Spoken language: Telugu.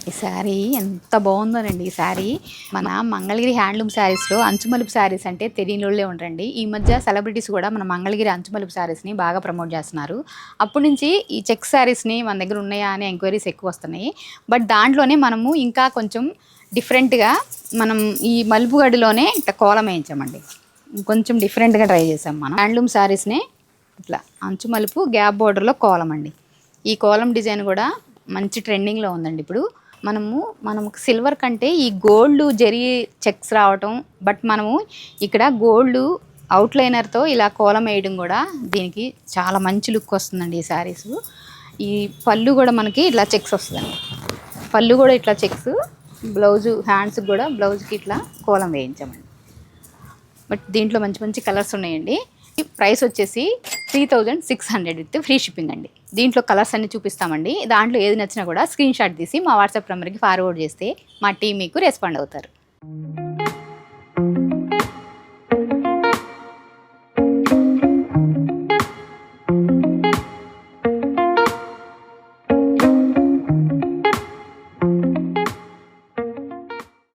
ఈ శారీ ఎంత బాగుందోనండి. ఈ శారీ మన మంగళగిరి హ్యాండ్లూమ్ శారీస్లో అంచుమలుపు శారీస్ అంటే తెలియని వాళ్ళే ఉంటారండి. ఈ మధ్య సెలబ్రిటీస్ కూడా మన మంగళగిరి అంచుమలుపు శారీస్ని బాగా ప్రమోట్ చేస్తున్నారు. అప్పటి నుంచి ఈ చెక్ శారీస్ని మన దగ్గర ఉన్నాయా అనే ఎంక్వైరీస్ ఎక్కువ వస్తున్నాయి. బట్ దాంట్లోనే మనము ఇంకా కొంచెం డిఫరెంట్గా మనం ఈ మలుపు గడిలోనే ఇట్లా కోలం వేయించామండి. కొంచెం డిఫరెంట్గా ట్రై చేసాం మనం. హ్యాండ్లూమ్ శారీస్ని ఇట్లా అంచు మలుపు గ్యాప్ బోర్డర్లో కోలం అండి. ఈ కోలం డిజైన్ కూడా మంచి ట్రెండింగ్లో ఉందండి ఇప్పుడు. మనము సిల్వర్ కంటే ఈ గోల్డ్ జరీ చెక్స్ రావటం, బట్ మనము ఇక్కడ గోల్డ్ అవుట్లైనర్తో ఇలా కోలం వేయడం కూడా దీనికి చాలా మంచి లుక్ వస్తుందండి ఈ శారీస్. ఈ పళ్ళు కూడా మనకి ఇట్లా చెక్స్ వస్తుందండి. పళ్ళు కూడా ఇట్లా చెక్స్, బ్లౌజు హ్యాండ్స్కి కూడా బ్లౌజ్కి ఇట్లా కోలం వేయించామండి. బట్ దీంట్లో మంచి మంచి కలర్స్ ఉన్నాయండి. ప్రైస్ వచ్చేసి 3600 విత్ ఫ్రీ షిప్పింగ్ అండి. దీంట్లో కలర్స్ అన్ని చూపిస్తామండి. దాంట్లో ఏది నచ్చినా కూడా స్క్రీన్ షాట్ తీసి మా వాట్సాప్ నెంబర్కి ఫార్వర్డ్ చేస్తే మా టీం మీకు రెస్పాండ్ అవుతారు.